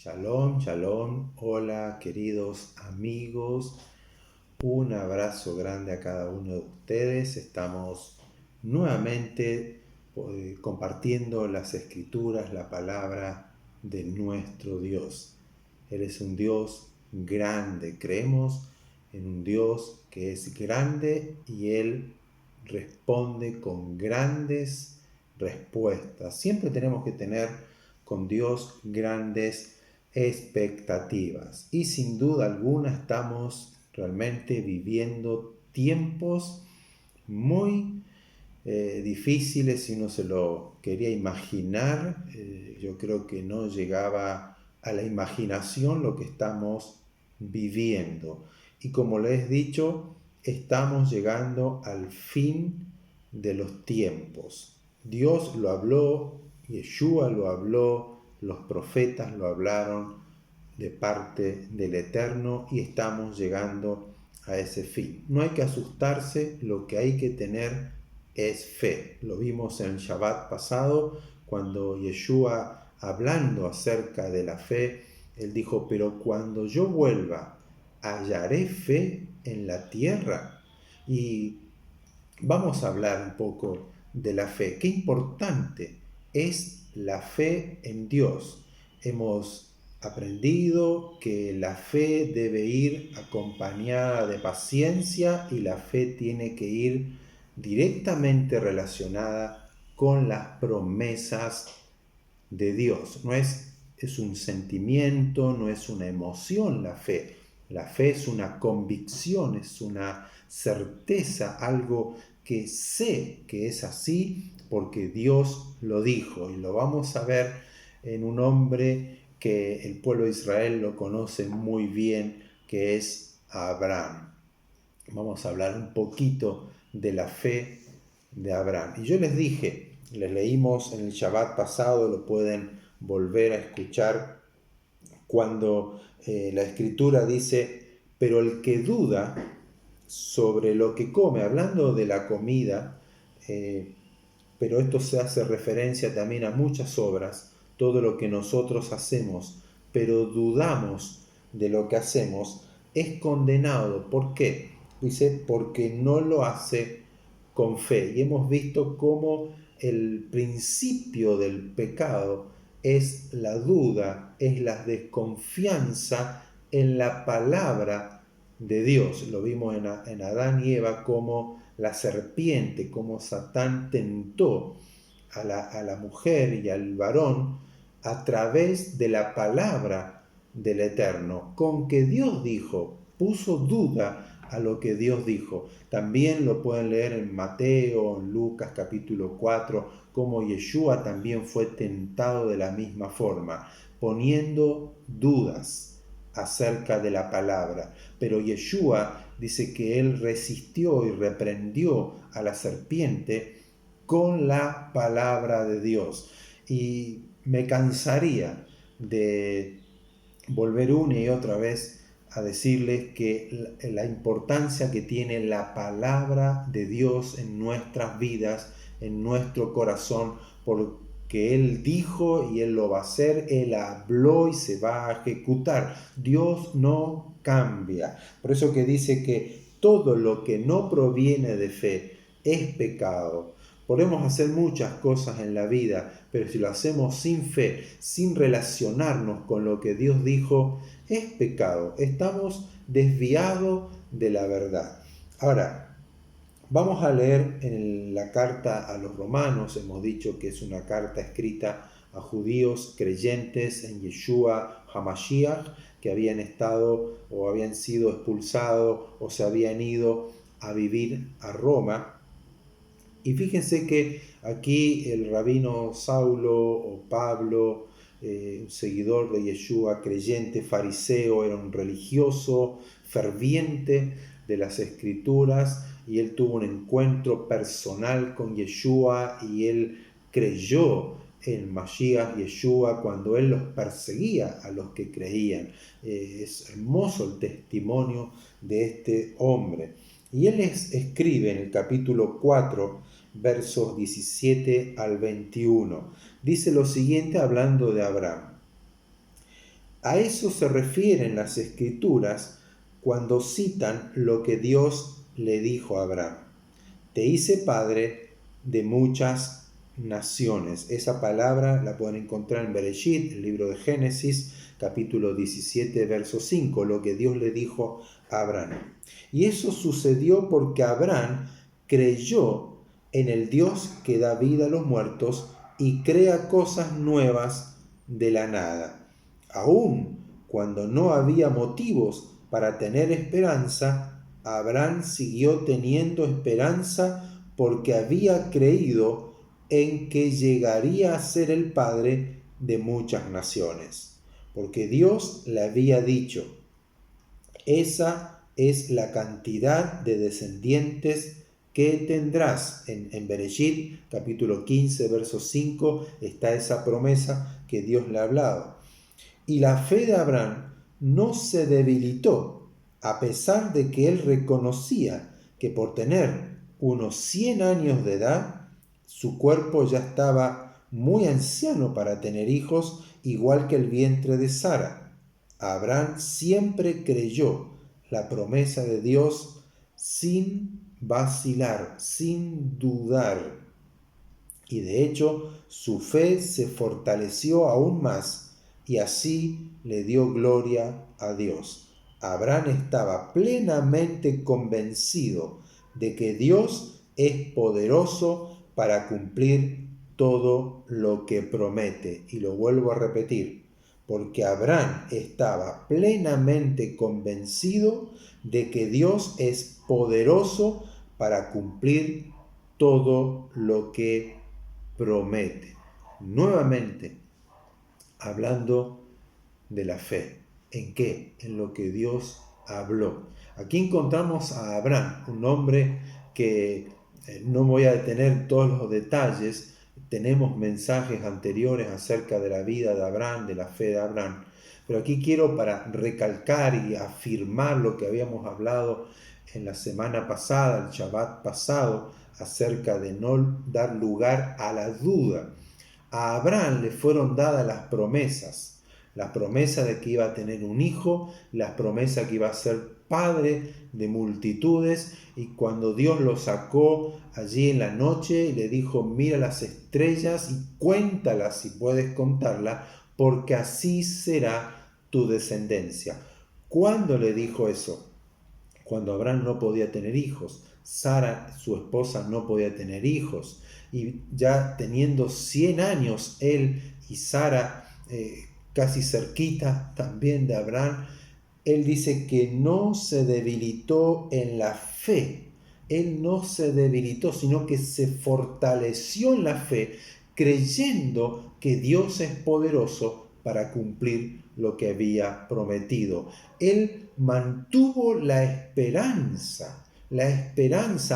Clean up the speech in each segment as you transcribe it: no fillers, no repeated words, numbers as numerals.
Shalom, shalom, hola queridos amigos, un abrazo grande a cada uno de ustedes. Estamos nuevamente compartiendo las escrituras, la palabra de nuestro Dios. Él es un Dios grande, creemos en un Dios que es grande y Él responde con grandes respuestas. Siempre tenemos que tener con Dios grandes expectativas y sin duda alguna estamos realmente viviendo tiempos muy difíciles. Si uno se lo quería imaginar, yo creo que no llegaba a la imaginación lo que estamos viviendo. Y como les he dicho, estamos llegando al fin de los tiempos. Dios lo habló, Yeshua lo habló, los profetas lo hablaron de parte del Eterno y estamos llegando a ese fin. No hay que asustarse, lo que hay que tener es fe. Lo vimos en el Shabbat pasado, cuando Yeshua, hablando acerca de la fe, él dijo: pero cuando yo vuelva, ¿hallaré fe en la tierra? Y vamos a hablar un poco de la fe. Qué importante es la fe en Dios. Hemos aprendido que la fe debe ir acompañada de paciencia y la fe tiene que ir directamente relacionada con las promesas de Dios. No es un sentimiento, no es una emoción la fe. La fe es una convicción, es una certeza, algo que sé que es así porque Dios lo dijo. Y lo vamos a ver en un hombre que el pueblo de Israel lo conoce muy bien, que es Abraham. Vamos a hablar un poquito de la fe de Abraham. Y yo les dije, les leímos en el Shabbat pasado, lo pueden volver a escuchar, cuando la Escritura dice: pero el que duda sobre lo que come, hablando de la comida, pero esto se hace referencia también a muchas obras, todo lo que nosotros hacemos, pero dudamos de lo que hacemos, es condenado. ¿Por qué? Dice: porque no lo hace con fe. Y hemos visto cómo el principio del pecado es la duda, es la desconfianza en la palabra de Dios. Lo vimos en Adán y Eva, como la serpiente, como Satán tentó a la mujer y al varón a través de la palabra del Eterno. Con que Dios dijo, puso duda a lo que Dios dijo. También lo pueden leer en Mateo, en Lucas capítulo 4, como Yeshua también fue tentado de la misma forma, poniendo dudas acerca de la palabra. Pero Yeshua dice que él resistió y reprendió a la serpiente con la palabra de Dios. Y me cansaría de volver una y otra vez a decirles que la importancia que tiene la palabra de Dios en nuestras vidas, en nuestro corazón, porque Él dijo y Él lo va a hacer, Él habló y se va a ejecutar. Dios no cambia. Por eso que dice que todo lo que no proviene de fe es pecado. Podemos hacer muchas cosas en la vida, pero si lo hacemos sin fe, sin relacionarnos con lo que Dios dijo, es pecado. Estamos desviados de la verdad. Ahora, vamos a leer en la carta a los romanos. Hemos dicho que es una carta escrita a judíos creyentes en Yeshua HaMashiach, que habían estado o habían sido expulsados o se habían ido a vivir a Roma. Y fíjense que aquí el rabino Saulo o Pablo, un seguidor de Yeshua, creyente, fariseo, era un religioso ferviente de las Escrituras, y él tuvo un encuentro personal con Yeshua y él creyó en Mashiach Yeshua cuando él los perseguía a los que creían. Es hermoso el testimonio de este hombre. Y él escribe en el capítulo 4, versos 17 al 21. Dice lo siguiente hablando de Abraham: A eso se refieren las Escrituras cuando citan lo que Dios le dijo a Abraham. Te hice padre de muchas naciones. Esa palabra la pueden encontrar en Bereshit, el libro de Génesis, capítulo 17, verso 5, lo que Dios le dijo a Abraham. Y eso sucedió porque Abraham creyó en el Dios que da vida a los muertos y crea cosas nuevas de la nada. Aún cuando no había motivos para tener esperanza, Abraham siguió teniendo esperanza porque había creído en que llegaría a ser el padre de muchas naciones. Porque Dios le había dicho, esa es la cantidad de descendientes que tendrás. En Bereshit, capítulo 15, verso 5, está esa promesa que Dios le ha hablado. Y la fe de Abraham no se debilitó, a pesar de que él reconocía que por tener unos 100 años de edad, su cuerpo ya estaba muy anciano para tener hijos, igual que el vientre de Sara. Abraham siempre creyó la promesa de Dios sin vacilar, sin dudar. Y de hecho, su fe se fortaleció aún más y así le dio gloria a Dios. Abraham estaba plenamente convencido de que Dios es poderoso para cumplir todo lo que promete. Y lo vuelvo a repetir, porque Abraham estaba plenamente convencido de que Dios es poderoso para cumplir todo lo que promete. Nuevamente, hablando de la fe. ¿En qué? En lo que Dios habló. Aquí encontramos a Abraham, un hombre que no voy a detener todos los detalles. Tenemos mensajes anteriores acerca de la vida de Abraham, de la fe de Abraham. Pero aquí quiero para recalcar y afirmar lo que habíamos hablado en la semana pasada, el Shabbat pasado, acerca de no dar lugar a la duda. A Abraham le fueron dadas las promesas, la promesa de que iba a tener un hijo, la promesa que iba a ser padre de multitudes, y cuando Dios lo sacó allí en la noche y le dijo, mira las estrellas y cuéntalas si puedes contarlas, porque así será tu descendencia. ¿Cuándo le dijo eso? Cuando Abraham no podía tener hijos, Sara, su esposa, no podía tener hijos, y ya teniendo 100 años, él y Sara, casi cerquita también de Abraham, él dice que no se debilitó en la fe. Él no se debilitó, sino que se fortaleció en la fe, creyendo que Dios es poderoso para cumplir lo que había prometido. Él mantuvo la esperanza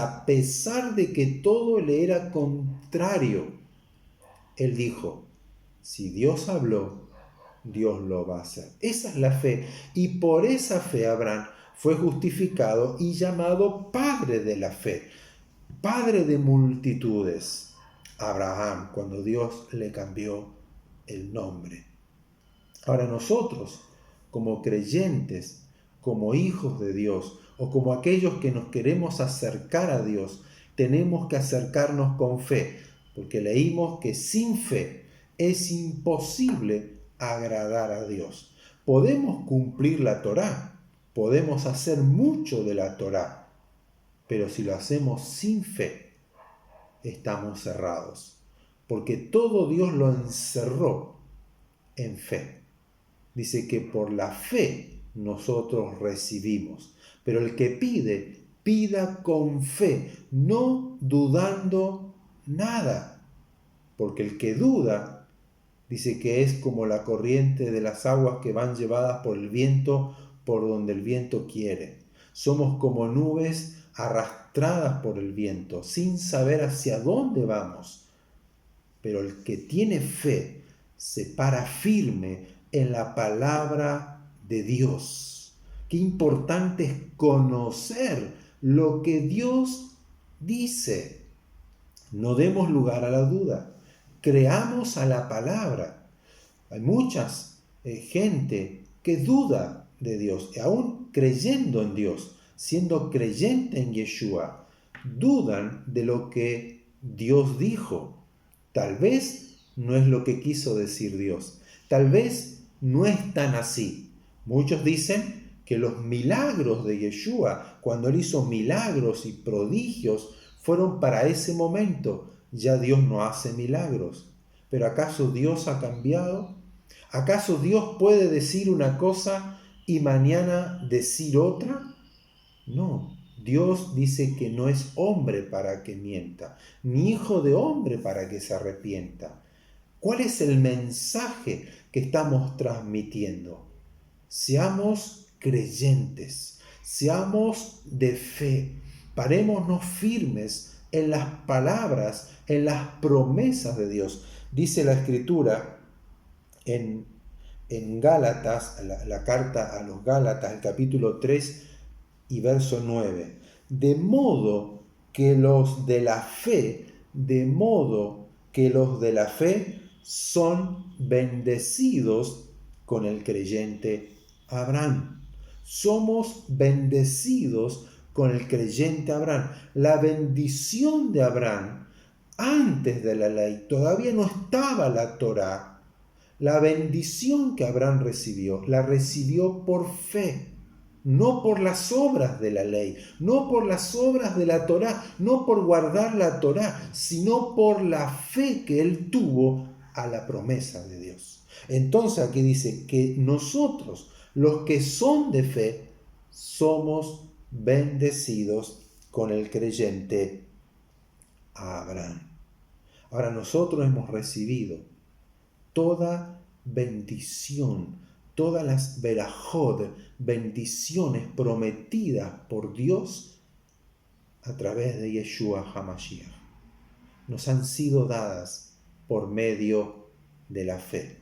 a pesar de que todo le era contrario. Él dijo, si Dios habló, Dios lo va a hacer. Esa es la fe. Y por esa fe Abraham fue justificado y llamado padre de la fe, padre de multitudes. Abraham, cuando Dios le cambió el nombre. Ahora nosotros, como creyentes, como hijos de Dios, o como aquellos que nos queremos acercar a Dios, tenemos que acercarnos con fe, porque leímos que sin fe es imposible agradar a Dios. Podemos cumplir la Torá, podemos hacer mucho de la Torá, pero si lo hacemos sin fe, estamos cerrados, porque todo Dios lo encerró en fe. Dice que por la fe nosotros recibimos. Pero el que pide, pida con fe, no dudando nada. Porque el que duda, dice que es como la corriente de las aguas que van llevadas por el viento, por donde el viento quiere. Somos como nubes arrastradas por el viento, sin saber hacia dónde vamos. Pero el que tiene fe se para firme en la palabra de Dios. Qué importante es conocer lo que Dios dice. No demos lugar a la duda. Creamos a la palabra. Hay muchas gente que duda de Dios, aún creyendo en Dios, siendo creyente en Yeshua, dudan de lo que Dios dijo. Tal vez no es lo que quiso decir Dios. Tal vez no es tan así. Muchos dicen que los milagros de Yeshua, cuando él hizo milagros y prodigios, fueron para ese momento. Ya Dios no hace milagros. ¿Pero acaso Dios ha cambiado? ¿Acaso Dios puede decir una cosa y mañana decir otra? No, Dios dice que no es hombre para que mienta, ni hijo de hombre para que se arrepienta. ¿Cuál es el mensaje que estamos transmitiendo? Seamos creyentes, seamos de fe, parémonos firmes en las palabras, en las promesas de Dios. Dice la Escritura en Gálatas, la carta a los Gálatas, el capítulo 3 y verso 9. De modo que los de la fe, son bendecidos con el creyente Abraham. Somos bendecidos con el creyente Abraham. La bendición de Abraham, antes de la ley, todavía no estaba la Torá. La bendición que Abraham recibió, la recibió por fe, no por las obras de la ley, no por las obras de la Torá, no por guardar la Torá, sino por la fe que él tuvo a la promesa de Dios. Entonces aquí dice que nosotros, los que son de fe, somos bendecidos con el creyente Abraham. Ahora nosotros hemos recibido toda bendición, todas las verajot, bendiciones prometidas por Dios a través de Yeshua HaMashiach. Nos han sido dadas por medio de la fe.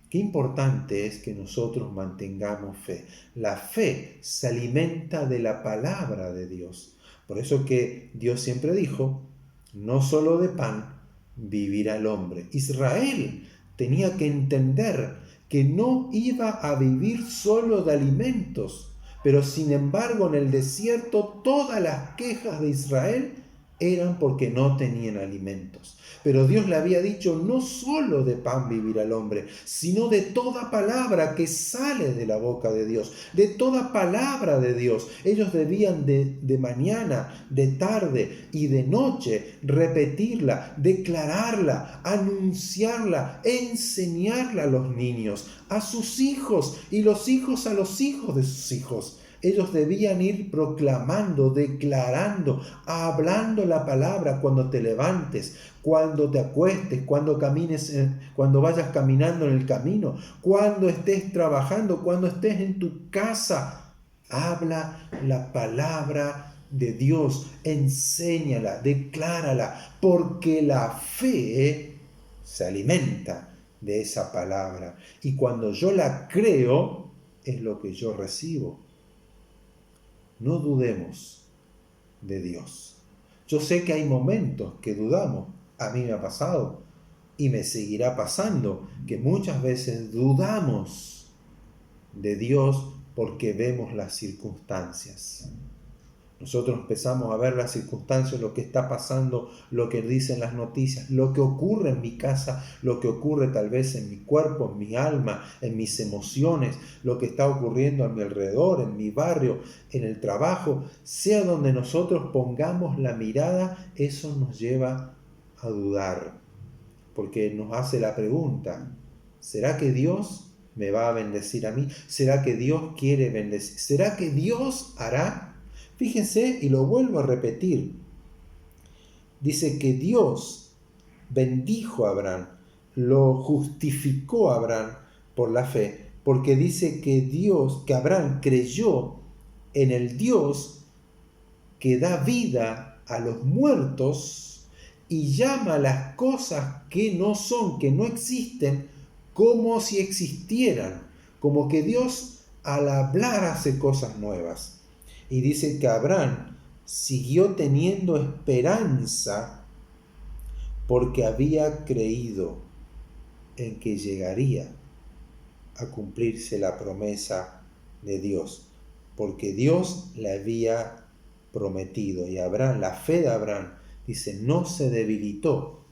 Qué importante es que nosotros mantengamos fe. La fe se alimenta de la palabra de Dios. Por eso que Dios siempre dijo, no solo de pan vivirá el hombre. Israel tenía que entender que no iba a vivir solo de alimentos, pero sin embargo en el desierto todas las quejas de Israel eran porque no tenían alimentos. Pero Dios le había dicho, no solo de pan vivirá el hombre, sino de toda palabra que sale de la boca de Dios, de toda palabra de Dios. Ellos debían de mañana, de tarde y de noche repetirla, declararla, anunciarla, enseñarla a los niños, a sus hijos y los hijos a los hijos de sus hijos. Ellos debían ir proclamando, declarando, hablando la palabra cuando te levantes, cuando te acuestes, cuando camines, cuando vayas caminando en el camino, cuando estés trabajando, cuando estés en tu casa. Habla la palabra de Dios, enséñala, declárala, porque la fe se alimenta de esa palabra. Y cuando yo la creo, es lo que yo recibo. No dudemos de Dios. Yo sé que hay momentos que dudamos. A mí me ha pasado y me seguirá pasando que muchas veces dudamos de Dios porque vemos las circunstancias. Nosotros empezamos a ver las circunstancias, lo que está pasando, lo que dicen las noticias, lo que ocurre en mi casa, lo que ocurre tal vez en mi cuerpo, en mi alma, en mis emociones, lo que está ocurriendo a mi alrededor, en mi barrio, en el trabajo. Sea donde nosotros pongamos la mirada, eso nos lleva a dudar, porque nos hace la pregunta, ¿será que Dios me va a bendecir a mí? ¿Será que Dios quiere bendecir? ¿Será que Dios hará? Fíjense, y lo vuelvo a repetir, dice que Dios bendijo a Abraham, lo justificó a Abraham por la fe, porque dice que Abraham creyó en el Dios que da vida a los muertos y llama a las cosas que no son, que no existen, como si existieran, como que Dios al hablar hace cosas nuevas. Y dice que Abraham siguió teniendo esperanza porque había creído en que llegaría a cumplirse la promesa de Dios, porque Dios le había prometido, y Abraham, la fe de Abraham, dice, no se debilitó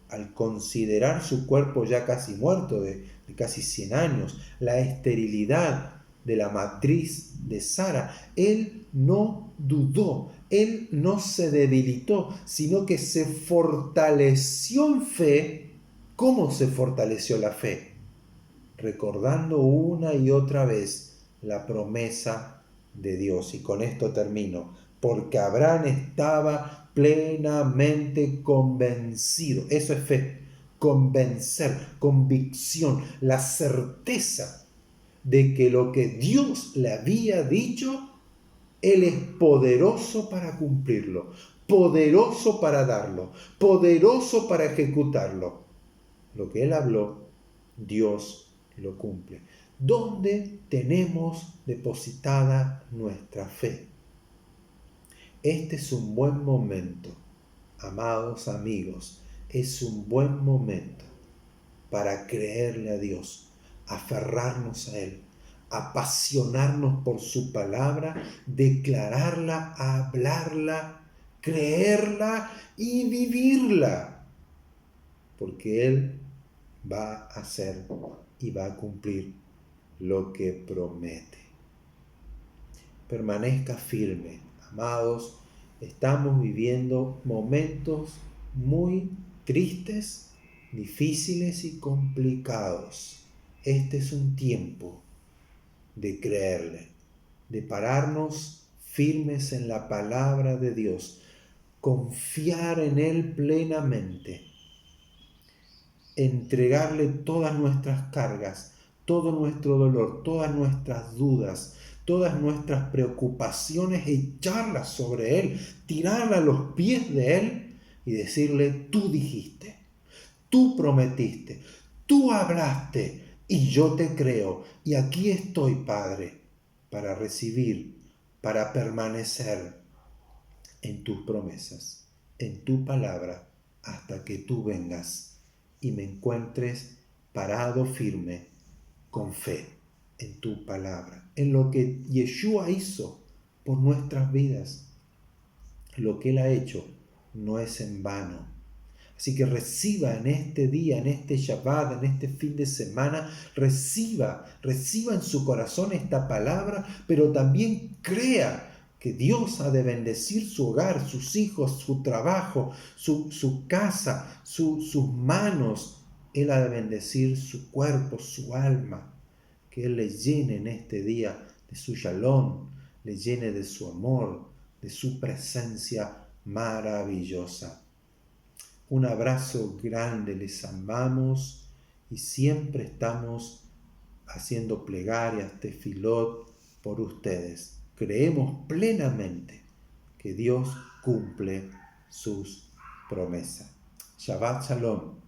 al considerar su cuerpo ya casi muerto, de casi 100 años, la esterilidad de la matriz de Sara. Él no dudó, él no se debilitó, sino que se fortaleció en fe. ¿Cómo se fortaleció la fe? Recordando una y otra vez la promesa de Dios. Y con esto termino. Porque Abraham estaba plenamente convencido. Eso es fe. Convencer, convicción, la certeza de que lo que Dios le había dicho, Él es poderoso para cumplirlo, poderoso para darlo, poderoso para ejecutarlo. Lo que Él habló, Dios lo cumple. ¿Dónde tenemos depositada nuestra fe? Este es un buen momento, amados amigos, es un buen momento para creerle a Dios, aferrarnos a Él, apasionarnos por su palabra, declararla, hablarla, creerla y vivirla, porque Él va a hacer y va a cumplir lo que promete. Permanezca firme, amados. Estamos viviendo momentos muy tristes, difíciles y complicados. Este es un tiempo de creerle, de pararnos firmes en la palabra de Dios, confiar en Él plenamente, entregarle todas nuestras cargas, todo nuestro dolor, todas nuestras dudas, todas nuestras preocupaciones, echarlas sobre Él, tirarlas a los pies de Él y decirle, tú dijiste, tú prometiste, tú hablaste y yo te creo. Y aquí estoy, Padre, para recibir, para permanecer en tus promesas, en tu palabra, hasta que tú vengas y me encuentres parado firme, con fe en tu palabra, en lo que Yeshua hizo por nuestras vidas. Lo que Él ha hecho no es en vano. Así que reciba en este día, en este Shabbat, en este fin de semana, reciba en su corazón esta palabra, pero también crea que Dios ha de bendecir su hogar, sus hijos, su trabajo, su casa, sus manos. Él ha de bendecir su cuerpo, su alma. Que Él le llene en este día de su shalom, le llene de su amor, de su presencia maravillosa. Un abrazo grande, les amamos y siempre estamos haciendo plegarias, tefilot por ustedes. Creemos plenamente que Dios cumple sus promesas. Shabbat Shalom.